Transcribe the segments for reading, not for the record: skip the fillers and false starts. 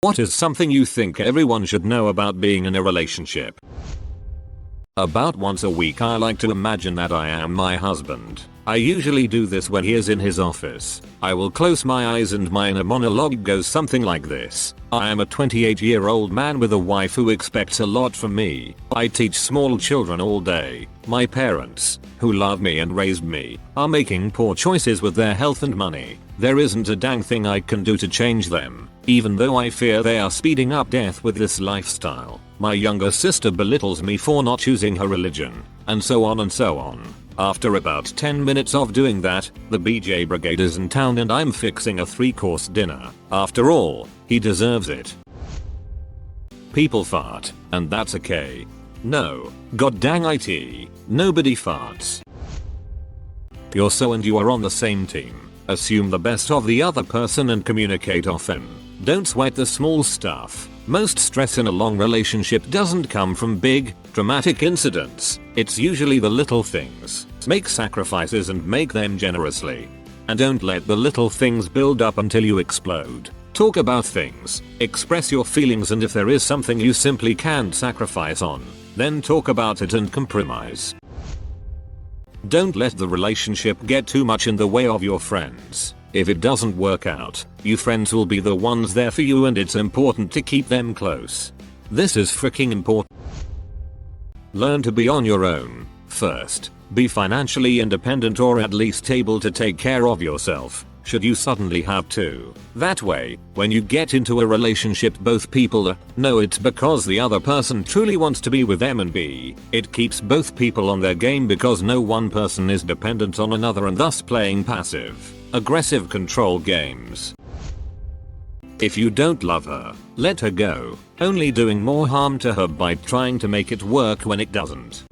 What is something you think everyone should know about being in a relationship? About once a week I like to imagine that I am my husband. I usually do this when he is in his office. I will close my eyes and my inner monologue goes something like this. I am a 28-year-old man with a wife who expects a lot from me. I teach small children all day. My parents, who love me and raised me, are making poor choices with their health and money. There isn't a dang thing I can do to change them, even though I fear they are speeding up death with this lifestyle. My younger sister belittles me for not choosing her religion, and so on and so on. After about 10 minutes of doing that, the BJ Brigade is in town and I'm fixing a 3-course dinner. After all, he deserves it. People fart, and that's okay. No, god dang it, nobody farts. You're so and you are on the same team. Assume the best of the other person and communicate often. Don't sweat the small stuff. Most stress in a long relationship doesn't come from big, dramatic incidents. It's usually the little things. Make sacrifices and make them generously. And don't let the little things build up until you explode. Talk about things, express your feelings, and if there is something you simply can't sacrifice on, then talk about it and compromise. Don't let the relationship get too much in the way of your friends. If it doesn't work out, you friends will be the ones there for you and it's important to keep them close. This is freaking important. Learn to be on your own first. Be financially independent or at least able to take care of yourself, should you suddenly have to. That way, when you get into a relationship both people know it's because the other person truly wants to be with them, and B, it keeps both people on their game because no one person is dependent on another and thus playing passive, aggressive control games. If you don't love her, let her go, only doing more harm to her by trying to make it work when it doesn't.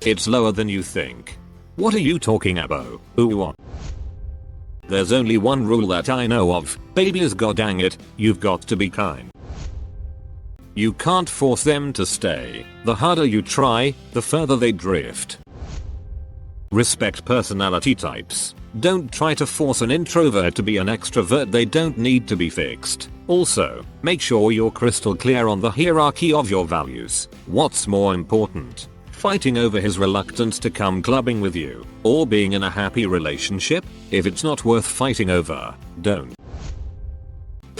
It's lower than you think. What are you talking about? Ooh, what? There's only one rule that I know of, babies, god dang it, you've got to be kind. You can't force them to stay. The harder you try, the further they drift. Respect personality types. Don't try to force an introvert to be an extrovert, they don't need to be fixed. Also, make sure you're crystal clear on the hierarchy of your values. What's more important? Fighting over his reluctance to come clubbing with you, or being in a happy relationship? If it's not worth fighting over, don't.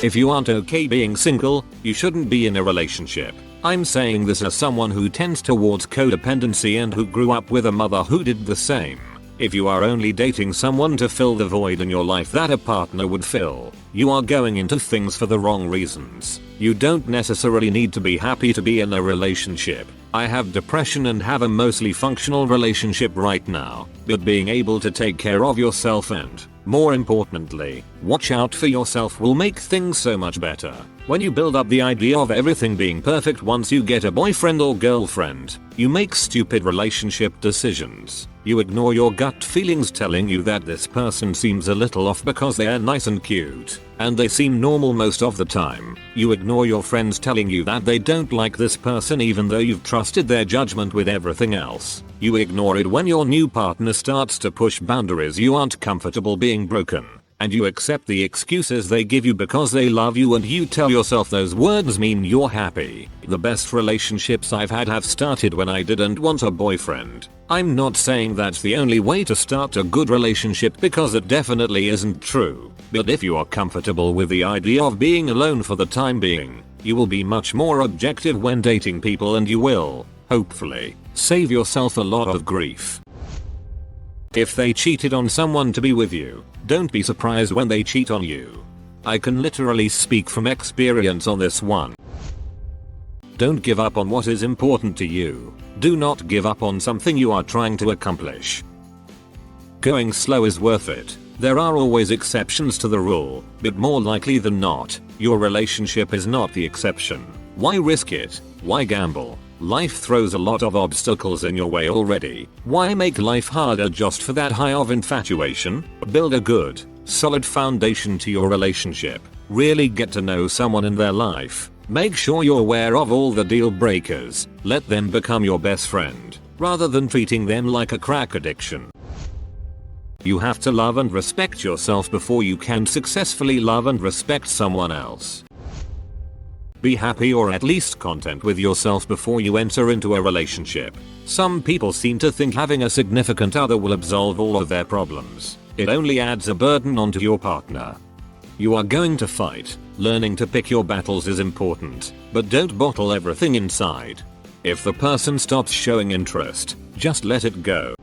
If you aren't okay being single, you shouldn't be in a relationship. I'm saying this as someone who tends towards codependency and who grew up with a mother who did the same. If you are only dating someone to fill the void in your life that a partner would fill, you are going into things for the wrong reasons. You don't necessarily need to be happy to be in a relationship. I have depression and have a mostly functional relationship right now, but being able to take care of yourself and, more importantly, watch out for yourself will make things so much better. When you build up the idea of everything being perfect once you get a boyfriend or girlfriend, you make stupid relationship decisions. You ignore your gut feelings telling you that this person seems a little off because they are nice and cute, and they seem normal most of the time. You ignore your friends telling you that they don't like this person even though you've trusted their judgment with everything else. You ignore it when your new partner starts to push boundaries you aren't comfortable being broken. And you accept the excuses they give you because they love you and you tell yourself those words mean you're happy. The best relationships I've had have started when I didn't want a boyfriend. I'm not saying that's the only way to start a good relationship because it definitely isn't true. But if you are comfortable with the idea of being alone for the time being, you will be much more objective when dating people and you will, hopefully, save yourself a lot of grief. If they cheated on someone to be with you, don't be surprised when they cheat on you. I can literally speak from experience on this one. Don't give up on what is important to you. Do not give up on something you are trying to accomplish. Going slow is worth it. There are always exceptions to the rule, but more likely than not, your relationship is not the exception. Why risk it? Why gamble? Life throws a lot of obstacles in your way already. Why make life harder just for that high of infatuation? Build a good, solid foundation to your relationship. Really get to know someone in their life. Make sure you're aware of all the deal breakers. Let them become your best friend, rather than treating them like a crack addiction. You have to love and respect yourself before you can successfully love and respect someone else. Be happy or at least content with yourself before you enter into a relationship. Some people seem to think having a significant other will absolve all of their problems. It only adds a burden onto your partner. You are going to fight. Learning to pick your battles is important, but don't bottle everything inside. If the person stops showing interest, just let it go.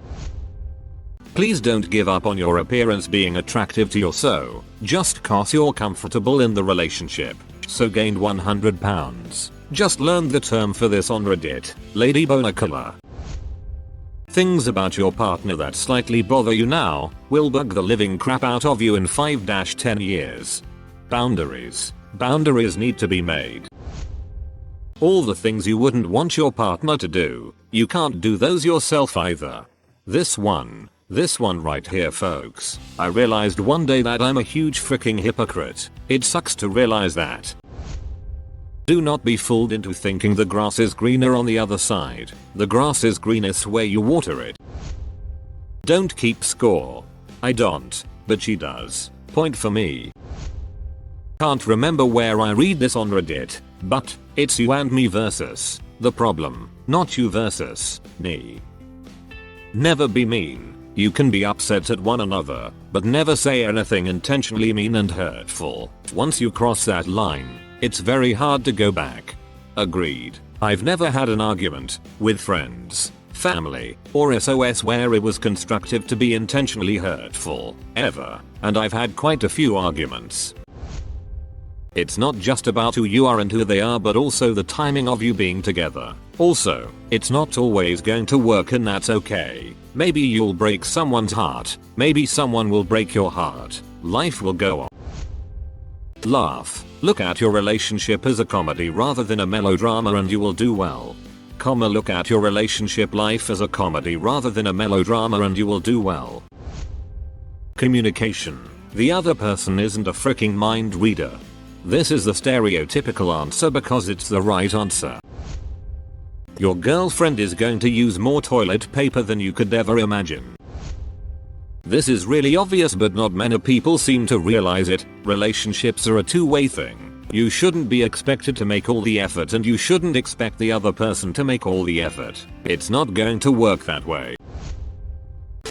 Please don't give up on your appearance being attractive to you, so just cause you're comfortable in the relationship. So gained 100 pounds. Just learned the term for this on Reddit. Lady Bonacola. Things about your partner that slightly bother you now will bug the living crap out of you in 5-10 years. Boundaries. Boundaries need to be made. All the things you wouldn't want your partner to do, you can't do those yourself either. This one right here, folks. I realized one day that I'm a huge freaking hypocrite. It sucks to realize that. Do not be fooled into thinking the grass is greener on the other side. The grass is greenest where you water it. Don't keep score. I don't, but she does. Point for me. Can't remember where I read this on Reddit, but it's you and me versus the problem, not you versus me. Never be mean. You can be upset at one another, but never say anything intentionally mean and hurtful. Once you cross that line, it's very hard to go back. Agreed. I've never had an argument with friends, family, or SOS where it was constructive to be intentionally hurtful, ever, and I've had quite a few arguments. It's not just about who you are and who they are, but also the timing of you being together. Also, it's not always going to work, and that's okay. Maybe you'll break someone's heart. Maybe someone will break your heart. Life will go on. Laugh. Look at your relationship as a comedy rather than a melodrama and you will do well. Look at your relationship life as a comedy rather than a melodrama and you will do well. Communication. The other person isn't a freaking mind reader. This is the stereotypical answer because it's the right answer. Your girlfriend is going to use more toilet paper than you could ever imagine. This is really obvious, but not many people seem to realize it. Relationships are a two-way thing. You shouldn't be expected to make all the effort and you shouldn't expect the other person to make all the effort. It's not going to work that way.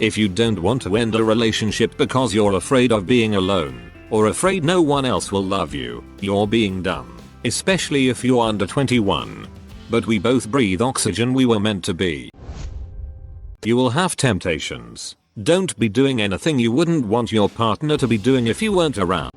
If you don't want to end a relationship because you're afraid of being alone, or afraid no one else will love you, you're being dumb. Especially if you're under 21. But we both breathe oxygen, we were meant to be. You will have temptations. Don't be doing anything you wouldn't want your partner to be doing if you weren't around.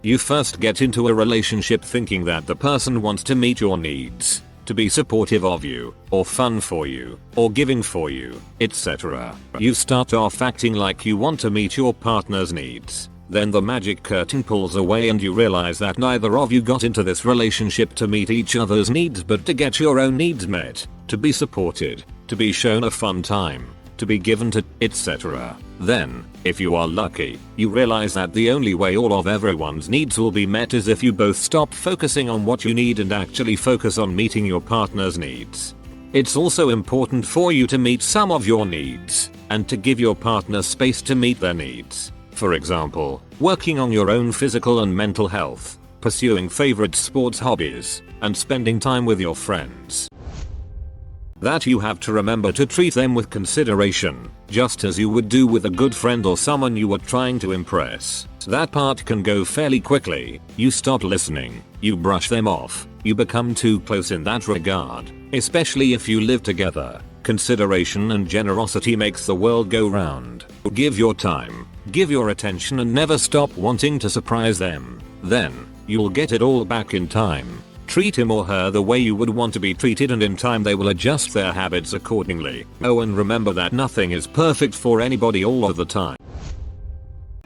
You first get into a relationship thinking that the person wants to meet your needs, to be supportive of you, or fun for you, or giving for you, etc. You start off acting like you want to meet your partner's needs. Then the magic curtain pulls away and you realize that neither of you got into this relationship to meet each other's needs but to get your own needs met, to be supported, to be shown a fun time, to be given to, etc. Then, if you are lucky, you realize that the only way all of everyone's needs will be met is if you both stop focusing on what you need and actually focus on meeting your partner's needs. It's also important for you to meet some of your needs, and to give your partner space to meet their needs. For example, working on your own physical and mental health, pursuing favorite sports hobbies, and spending time with your friends. That you have to remember to treat them with consideration, just as you would do with a good friend or someone you were trying to impress. That part can go fairly quickly. You stop listening, you brush them off, you become too close in that regard, especially if you live together. Consideration and generosity makes the world go round. Give your time, give your attention, and never stop wanting to surprise them. Then, you'll get it all back in time. Treat him or her the way you would want to be treated, and in time they will adjust their habits accordingly. Oh, and remember that nothing is perfect for anybody all of the time.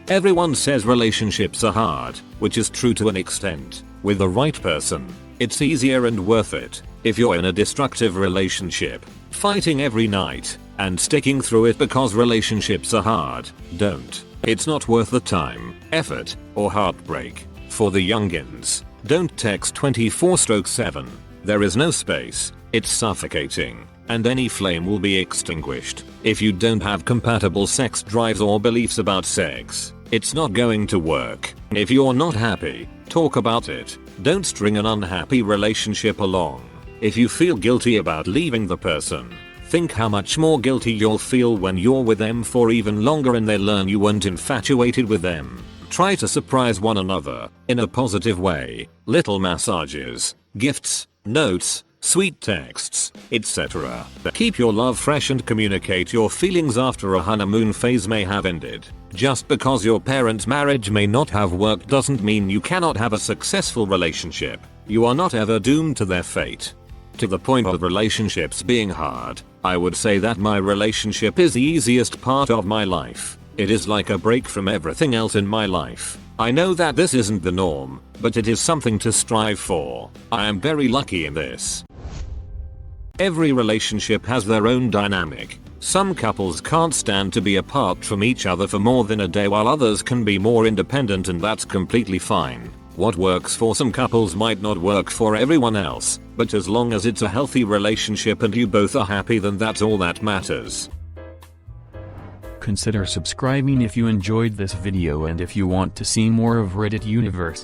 Everyone says relationships are hard, which is true to an extent. With the right person, it's easier and worth it. If you're in a destructive relationship, fighting every night, and sticking through it because relationships are hard, don't. It's not worth the time, effort, or heartbreak. For the youngins, don't text 24/7. There is no space, it's suffocating, and any flame will be extinguished. If you don't have compatible sex drives or beliefs about sex, it's not going to work. If you're not happy, Talk about it. Don't string an unhappy relationship along. If you feel guilty about leaving the person, think how much more guilty you'll feel when you're with them for even longer and they learn you weren't infatuated with them. Try to surprise one another in a positive way. Little massages, gifts, notes, sweet texts, etc. Keep your love fresh and communicate your feelings after a honeymoon phase may have ended. Just because your parents' marriage may not have worked doesn't mean you cannot have a successful relationship. You are not ever doomed to their fate. To the point of relationships being hard, I would say that my relationship is the easiest part of my life. It is like a break from everything else in my life. I know that this isn't the norm, but it is something to strive for. I am very lucky in this. Every relationship has their own dynamic. Some couples can't stand to be apart from each other for more than a day, while others can be more independent, and that's completely fine. What works for some couples might not work for everyone else, but as long as it's a healthy relationship and you both are happy, then that's all that matters. Consider subscribing if you enjoyed this video and if you want to see more of Reddit Universe.